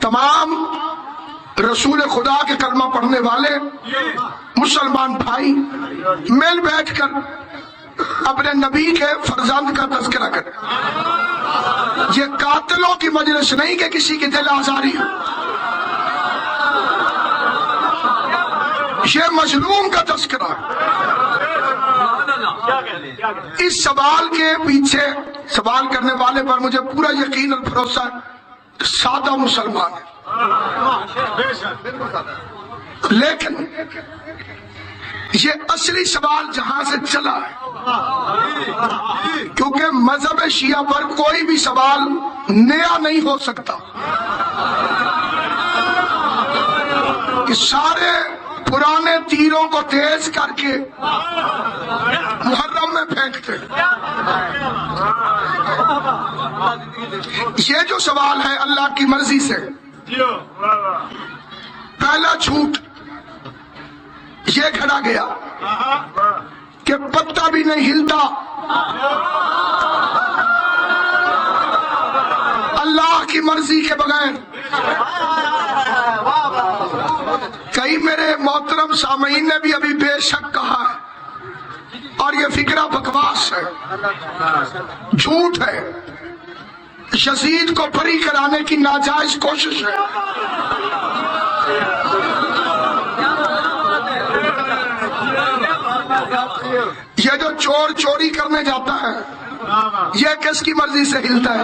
تمام رسول خدا کے کلمہ پڑھنے والے مسلمان بھائی مل بیٹھ کر اپنے نبی کے فرزند کا تذکرہ کریں. یہ قاتلوں کی مجلس نہیں کہ کسی کی دل آزاری ہو، یہ مظلوم کا تذکرہ ہے. اس سوال کے پیچھے سوال کرنے والے پر مجھے پورا یقین اور بھروسہ ہے سادہ مسلمان ہے، لیکن یہ اصلی سوال جہاں سے چلا ہے، کیونکہ مذہب شیعہ پر کوئی بھی سوال نیا نہیں ہو سکتا کہ سارے پرانے تیروں کو تیز کر کے محرم میں پھینکتے. یہ جو سوال ہے اللہ کی مرضی سے، پہلا جھوٹ یہ کھڑا گیا کہ پتا بھی نہیں ہلتا اللہ کی مرضی کے بغیر. کئی میرے محترم سامعین نے بھی ابھی بے شک کہا ہے، اور یہ فکرہ بکواس ہے، جھوٹ ہے، یزید کو بری کرانے کی ناجائز کوشش ہے. یہ جو چور چوری کرنے جاتا ہے یہ کس کی مرضی سے ہلتا ہے؟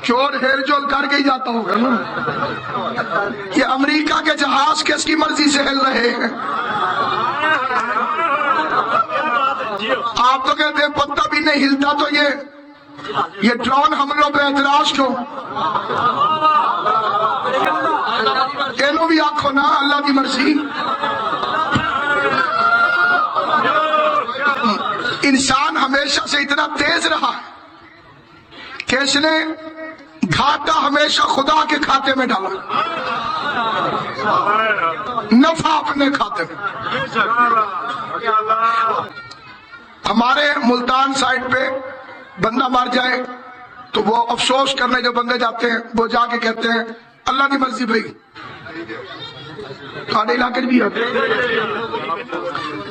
چور ہیر جول کر کے ہی جاتا ہوگا نا. یہ امریکہ کے جہاز کس کی مرضی سے ہل رہے ہیں؟ آپ تو کہتے ہیں پتہ بھی نہیں ہلتا، تو یہ ڈرون حملوں پہ اعتراض کیوں؟ بھی آنکھوں نا اللہ کی مرضی. انسان ہمیشہ سے اتنا تیز رہا ہے کہ اس نے گھاٹا ہمیشہ خدا کے کھاتے میں ڈالا، نفع اپنے کھاتے میں. ہمارے ملتان سائٹ پہ بندہ مر جائے تو وہ افسوس کرنے جو بندے جاتے ہیں وہ جا کے کہتے ہیں اللہ کی مرضی بھائی. تھوڑے علاقے بھی ہے،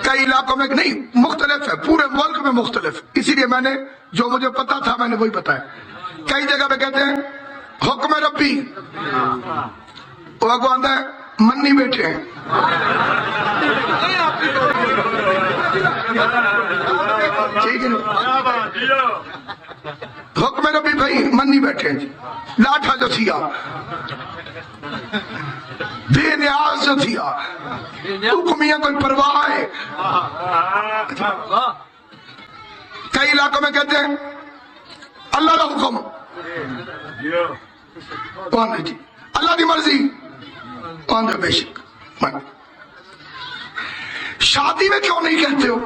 کئی علاقوں میں نہیں، مختلف ہے، پورے ملک میں مختلف. اسی لیے میں نے جو مجھے پتا تھا میں نے وہی بتایا. کئی جگہ پہ کہتے ہیں حکم ربی، وہ کو آندہ ہے منی بیٹھے ہیں. ٹھیک ہے، حکم ربی بھائی منی بیٹھے ہیں. لاٹھا جو تھیا بے نیاز جو تھیا حکمیاں کوئی پرواہ ہے. کئی علاقوں میں کہتے ہیں اللہ کا حکم، کون ہے جی اللہ کی مرضی، کون ہے بے شک. شادی میں کیوں نہیں کہتے ہو؟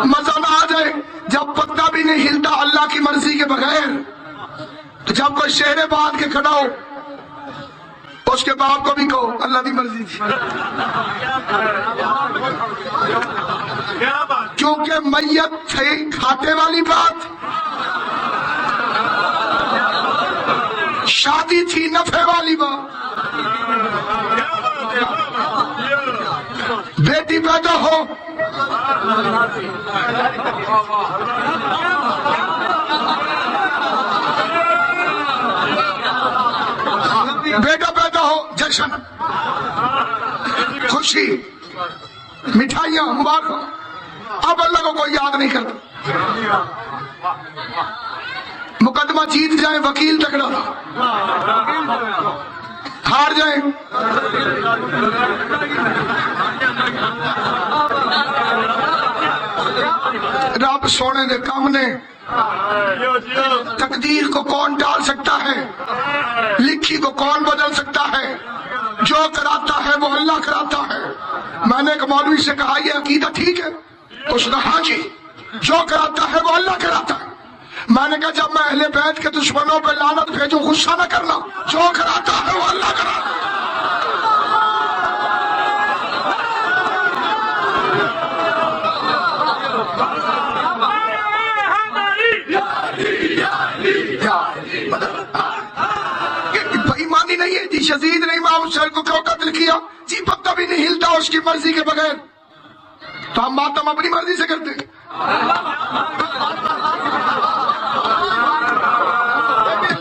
مزہ نہ آ جائے جب پتہ بھی نہیں ہلتا اللہ کی مرضی کے بغیر؟ تو جب کوئی شعر باندھ کے کھڑا ہو اس کے باپ کو بھی کہو اللہ کی مرضی تھی، کیونکہ میت تھی کھاتے والی بات، شادی تھی نفع والی بات. بیٹی پیدا ہو بیٹا پیدا ہو جشن، خوشی، مٹھائیاں، مبارک. اب اللہ کو کوئی یاد نہیں کرتا. مقدمہ جیت جائیں وکیل تکڑا، ہار جائیں رب سونے دے کام نے. تقدیر کو کون ڈال سکتا ہے؟ لکھی کو کون بدل سکتا ہے؟ جو کراتا ہے وہ اللہ کراتا ہے. میں نے ایک مولوی سے کہا یہ عقیدہ ٹھیک ہے؟ اس نے ہاں جی، جو کراتا ہے وہ اللہ کراتا ہے. میں نے کہا جب میں اہل بیت کے دشمنوں پہ لعنت بھیجوں غصہ نہ کرنا، جو کراتا ہے وہ اللہ کراتا ہے. کہانی نہیں ہے جی یزید نے امام حسین کو کیوں قتل کیا، جی پتہ بھی نہیں ہلتا اس کی مرضی کے بغیر، تو ہم ماتم اپنی مرضی سے کرتے ہیں۔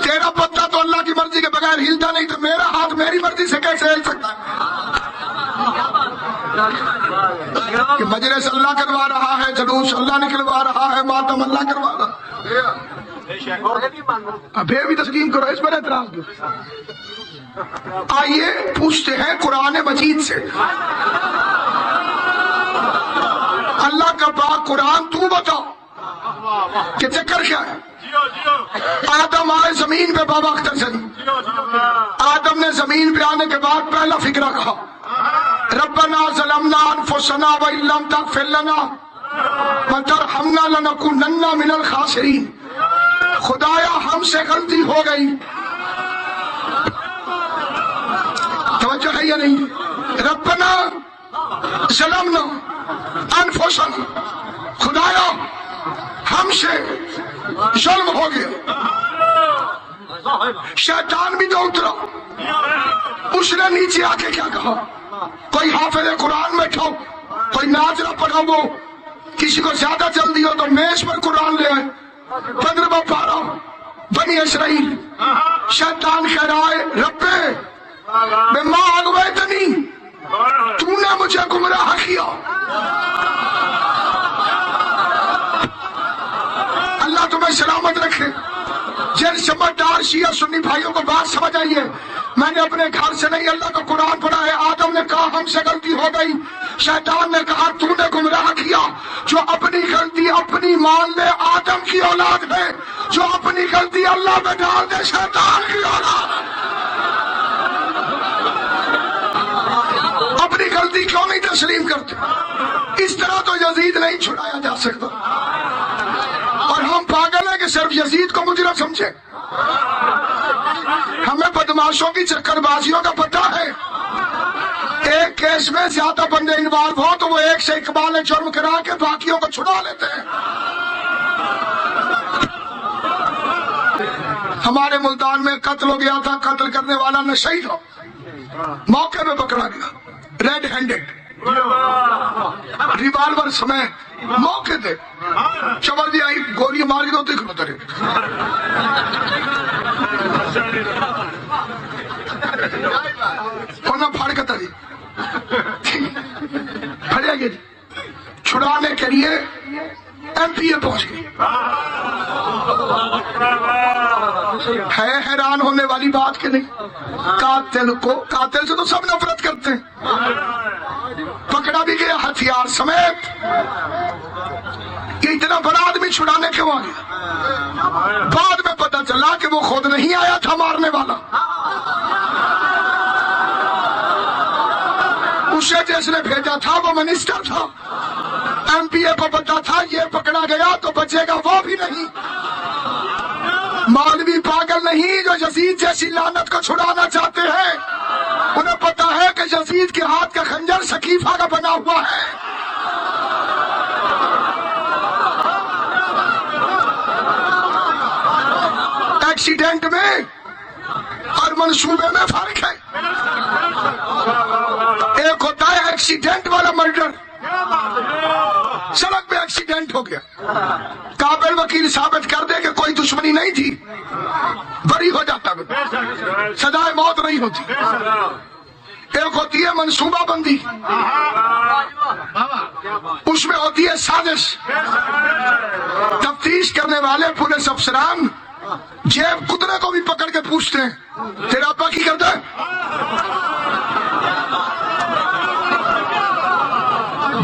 تیرا پتہ تو اللہ کی مرضی کے بغیر ہلتا نہیں، تو میرا ہاتھ میری مرضی سے کیسے ہل سکتا ہے؟ کہ مجلس اللہ کروا رہا ہے، جلوس اللہ نکلوا رہا ہے، ماتم اللہ کروا رہا ہے۔ ابھی بھی تسلیم کرو، اس پر اعتراض کیوں؟ آئیے پوچھتے ہیں قرآن مجید سے، اللہ کا پاک قرآن تو بتا کہ چکر کیا ہے؟ آدم آئے زمین پہ بابا اختر سے، آدم نے زمین پہ آنے کے بعد پہلا فکرہ کہا ربنا ظلمنا انفسنا وان لم تغفر لنا وترحمنا لنکونن من الخاسرین، خدایا ہم سے غلطی ہو گئی، توجہ ہے یا نہیں؟ ربنا ظلمنا انفسنا، خدایا ہم سے ظلم ہو گیا۔ شیطان بھی تو اترا، اس نے نیچے آ کے کیا کہا؟ کوئی حافظ قرآن بیٹھو، کوئی ناظرہ پڑھو، وہ کسی کو زیادہ جلدی ہو تو میز پر قرآن لے آئے، 15واں پارہ بنی اسرائیل۔ شیطان کہہ رہا ہے ربے بما اغویتنی، تو نے مجھے گمراہ کیا۔ اللہ تمہیں سلامت رکھے۔ جن سمجھدار شیعہ سنی بھائیوں کو بات سمجھ آئیے، میں نے اپنے گھر سے نہیں اللہ کا قرآن پڑھا ہے۔ آدم نے کہا ہم سے غلطی ہو گئی، شیطان نے کہا تو نے گمراہ کیا۔ جو اپنی غلطی اپنی مان لے آدم کی اولاد ہے، جو اپنی غلطی اللہ پہ ڈال دے شیطان کی اولاد ہے۔ اپنی غلطی کیوں نہیں تسلیم کرتے؟ اس طرح تو یزید نہیں چھڑایا جا سکتا، اور ہم پاگل ہیں کہ صرف یزید کو مجرم سمجھے۔ ہمیں بدماشوں کی چکر بازیوں کا پتہ ہے، ایک کیس میں زیادہ بندے انوالو ہو تو وہ ایک سے اقبال جرم کرا کے باقیوں کو چھڑا لیتے ہیں۔ ہمارے ملتان میں قتل ہو گیا تھا، قتل کرنے والا نشئی تھا، موقع پہ پکڑا گیا ریڈ ہینڈڈ، ریوالور سمیت موقع تھے، چور بھی آئی گولی ماری تو دیکھ لو ترے۔ انہوں پھاڑ کے تری پھڑیا گیا جی، چھڑانے کے لیے ایم پی اے پہنچ گئی۔ ہے حیران ہونے والی بات کہ نہیں؟ قاتل سے تو سب نفرت کرتے ہیں، پکڑا بھی گیا ہتھیار سمیت۔ یہ اتنا بڑا آدمی چھڑانے کیوں آ گیا؟ بعد میں پتہ چلا کہ وہ خود نہیں آیا تھا مارنے والا، اسے جس نے بھیجا تھا وہ منسٹر تھا، ایم پی اے کو پتا تھا یہ پکڑا گیا تو بچے گا وہ بھی نہیں۔ مولوی پاگل نہیں جو یزید جیسی لعنت کو چھڑانا چاہتے ہیں، انہیں پتا ہے کہ یزید کے ہاتھ کا خنجر سقیفہ کا بنا ہوا ہے۔ ایکسیڈنٹ میں اور منصوبے میں فرق ہے، ایک ہوتا ہے ایکسیڈنٹ والا مرڈر، سڑک پہ ایکسیڈنٹ ہو گیا، قابل وکیل ثابت کر دے کہ کوئی دشمنی نہیں تھی، بری ہو جاتا، سزائے موت نہیں ہوتی۔ ایک ہوتی ہے منصوبہ بندی، اس میں ہوتی ہے سازش۔ تفتیش کرنے والے پولیس افسران جیب کتنے کو بھی پکڑ کے پوچھتے ہیں تیرا ابا کی کرتا ہے؟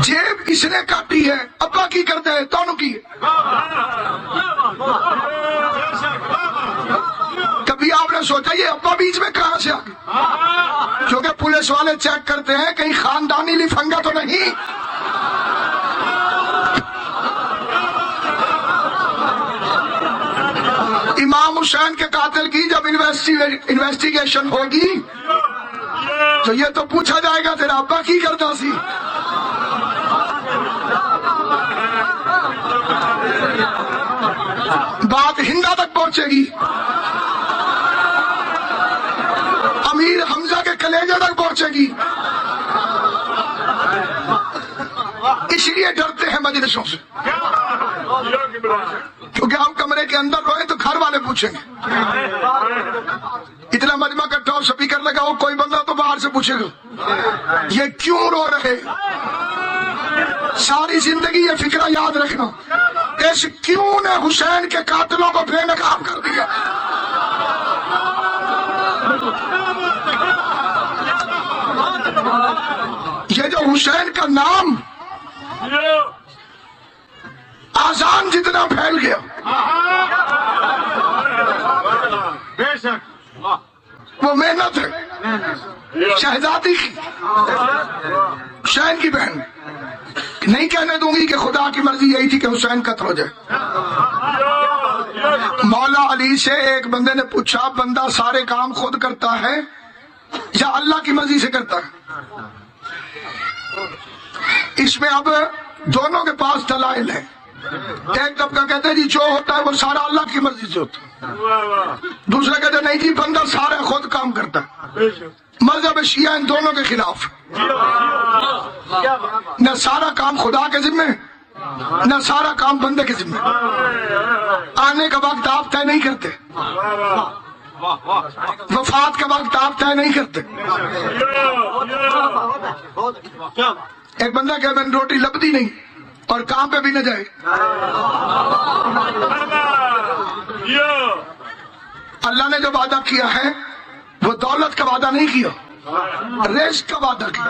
جیب اس نے کاٹی ہے، ابا کی کرتا ہے؟ دونوں کی۔ کبھی آپ نے سوچا یہ ابا بیچ میں کہاں سے آ گئے؟ کیونکہ پولیس والے چیک کرتے ہیں کہیں خاندانی لفنگا تو نہیں۔ امام حسین کے قاتل کی جب انویسٹیگیشن ہوگی تو یہ تو پوچھا جائے گا تیرا ابا کی کرتا سی۔ بات ہندا تک پہنچے گی۔ کلیجے تک پہنچے گی. اس لیے ڈرتے ہیں مجلسوں سے، کیونکہ ہم کمرے کے اندر روئے تو گھر والے پوچھیں گے. اتنا مجمع کا ٹاپ سپیکر لگا ہو، کوئی بندہ تو باہر سے پوچھے گا یہ کیوں رو رہے. ساری زندگی یہ فکرہ یاد رکھنا، اس کیوں نے حسین کے قاتلوں کو بے نقاب کر دیا. یہ جو حسین کا نام آزان جتنا پھیل گیا، بے شک وہ محنت ہے شہزادی کی، حسین کی بہن. نہیں کہنے دوں گی کہ خدا کی مرضی یہی تھی کہ حسین قتل ہو جائے. مولا علی سے ایک بندے نے پوچھا، بندہ سارے کام خود کرتا ہے یا اللہ کی مرضی سے کرتا ہے؟ اس میں اب دونوں کے پاس دلائل ہیں. ایک طبقہ کہتے ہیں جی جو ہوتا ہے وہ سارا اللہ کی مرضی سے ہوتا ہے، دوسرا کہتے ہیں نہیں جی بندہ سارا خود کام کرتا ہے. مذہب شیعہ ان دونوں کے خلاف، نہ سارا کام خدا کے ذمہ نہ سارا کام بندے کے ذمہ. آنے کا وقت آپ طے نہیں کرتے، وفات کا وقت آپ طے نہیں کرتے. ایک بندہ کہ میں روٹی لبتی نہیں اور کام پہ بھی نہ جائے. اللہ نے جو وعدہ کیا ہے وہ دولت کا وعدہ نہیں کیا، رزق کا وعدہ کیا.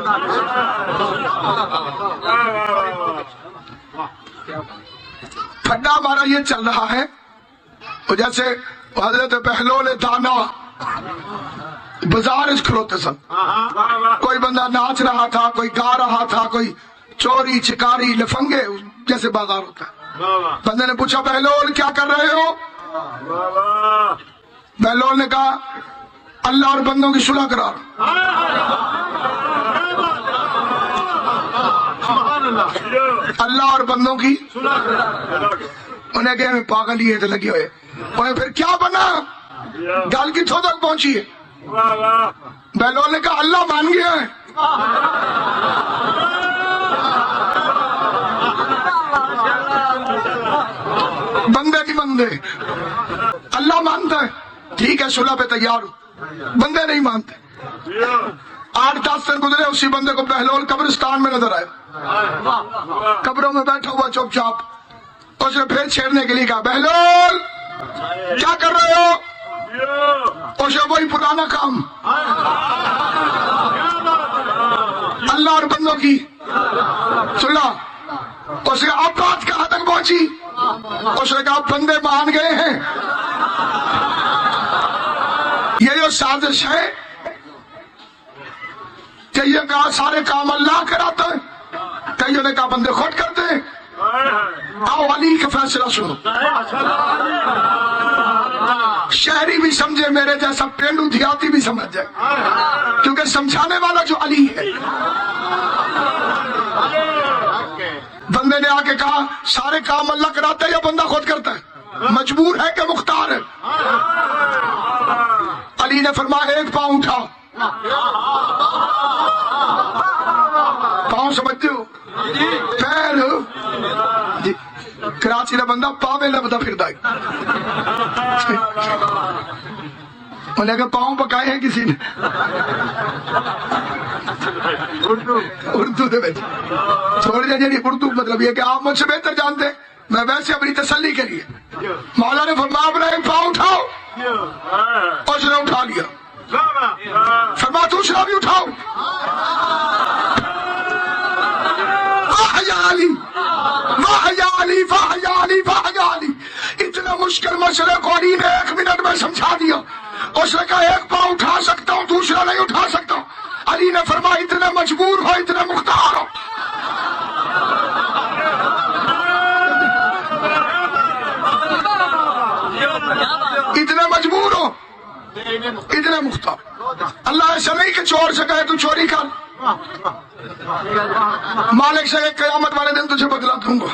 پھڈا ہمارا یہ چل رہا ہے جیسے حضرت بہلول دانا بازار کھلوتے سن، کوئی بندہ ناچ رہا تھا، کوئی گا رہا تھا، کوئی چوری چکاری لفنگے جیسے بازار ہوتا ہے. بندے نے پوچھا بہلول کیا کر رہے ہو؟ بہلول نے کہا اللہ اور بندوں کی صلح کرا رہا. اللہ اور بندوں کی انہیں کہ پاگل ہی ہے تو لگے ہوئے. پھر کیا بنا؟ گل کتوں تک پہنچی ہے؟ بہلول نے کہا اللہ مان گیا ہے. بندے کی بندے اللہ مانتا ہے، ٹھیک ہے صلح پہ تیار ہو. بندے نہیں مانتے. 8-10 دن گزرے، اسی بندے کو بہلول قبرستان میں نظر آئے، قبروں میں بیٹھا ہوا چپ چاپ. اس نے پھر چھیڑنے کے لیے کہا بہلول کیا کر رہے ہو؟ اسے وہی پرانا کام، اللہ اور بندوں کی صلح. اسے اب بات کہاں تک پہنچی؟ اس نے کہا بندے مان گئے ہیں. یہ جو سازش ہے کہ یہ کہا سارے کام اللہ کراتا ہے، کئیوں نے کہا بندے خود کرتے ہیں. آؤ علی کا فیصلہ سنو. شہری بھی سمجھے، میرے جیسا پینڈو دیہاتی بھی سمجھ جائے، کیونکہ سمجھانے والا جو علی ہے. بندے نے آ کے کہا سارے کام اللہ کراتا ہے یا بندہ خود کرتا ہے؟ مجبور ہے کہ مختار ہے؟ علی نے فرمایا ایک پاؤں اٹھا. پاؤں سمجھتے ہو؟ پیر. کراچی کا بندہ پاوے لبدا پھردا ہے. انہیں کہا پاؤں پکائے ہیں کسی نے؟ اردو دے وچ چھوڑ دے جی اردو مطلب یہ کہ آپ مجھ سے بہتر جانتے، میں ویسے اپنی تسلی کے لیے. مولا نے فرمایا اپنا ایک پاؤں اٹھاؤ. اس نے اٹھا لیا. فرمایا دوسرا بھی اٹھاؤ. واہ یا علی واہ یا علی واہ یا علی واہ یا علی. اتنا مشکل مسئلے کو علی نے 1 منٹ میں سمجھا دیا. اس نے کہا ایک پاؤں اٹھا سکتا ہوں، دوسرا نہیں اٹھا سکتا. علی نے فرمایا اتنا مجبور ہو، اتنا مختار ہو. اتنا مجبور ہو، اتنا مختار. اللہ ایسا نہیں کہ چور سے کہے تو چوری کر، مالک سے قیامت والے دن تجھے بدلا دوں گا.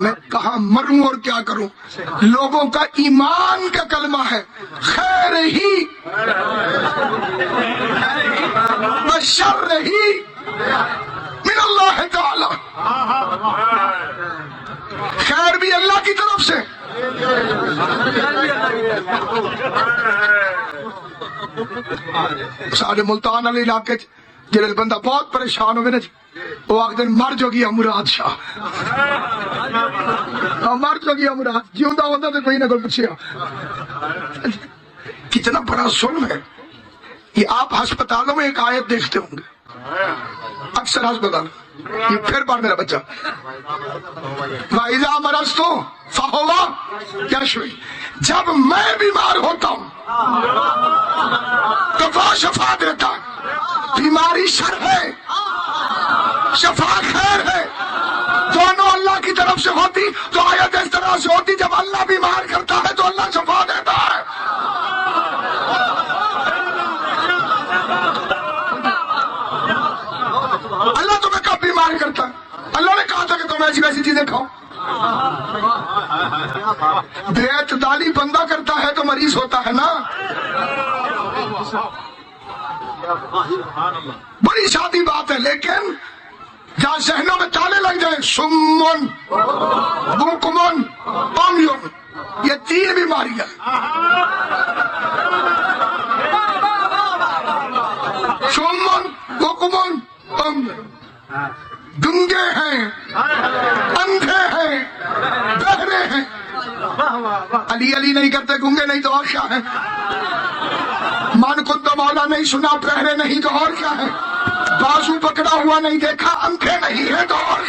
میں کہاں مروں اور کیا کروں؟ لوگوں کا ایمان کا کلمہ ہے خیر ہی الشر ہی من اللہ تعالی، خیر بھی اللہ کی طرف سے۔ سارے ملتان والے علاقے جڑے بندہ بہت پریشان ہوئے نا جی، وہ آخر مر جو گیا مراد شاہ، مر جو گیا مراد، جیوندا ہوتا تو کوئی نہ کوئی پوچھے۔ کتنا بڑا ظلم ہے یہ۔ آپ ہسپتالوں میں ایک آیت دیکھتے ہوں گے، اکثر ہسپتال، یہ پھر پڑھ میرا بچہ، وَإِذَا مَرَضْتُ فَهُوَ يَشْفِينِ، جب میں بیمار ہوتا ہوں تو وہ شفا دیتا ہے۔ بیماری شر ہے، شفا خیر ہے، دونوں اللہ کی طرف سے ہوتی تو آیت اس طرح سے ہوتی، جب اللہ بیمار کرتا ہے تو اللہ شفا دیتا ہے۔ اللہ تمہیں کب بیمار کرتا ہے؟ اللہ نے کہا تھا کہ تم ایسی ویسی چیزیں کھاؤ۔ بے اعتدالی بندہ کرتا ہے تو مریض ہوتا ہے نا۔ بڑی شادی بات ہے، لیکن جہاں ذہنوں میں تالے لگ جائیں، سمن بکمن عمیون، یہ تین بیماریاں، سمن بکمن عمیون، گنگے ہیں، اندھے ہیں، بہرے ہیں۔ علی علی نہیں کرتے گنگے نہیں تو اور کیا ہے؟ من کو تو مولا نہیں سنا، بہرے نہیں تو اور کیا ہے؟ بازو پکڑا ہوا نہیں دیکھا، اندھے نہیں ہے تو اور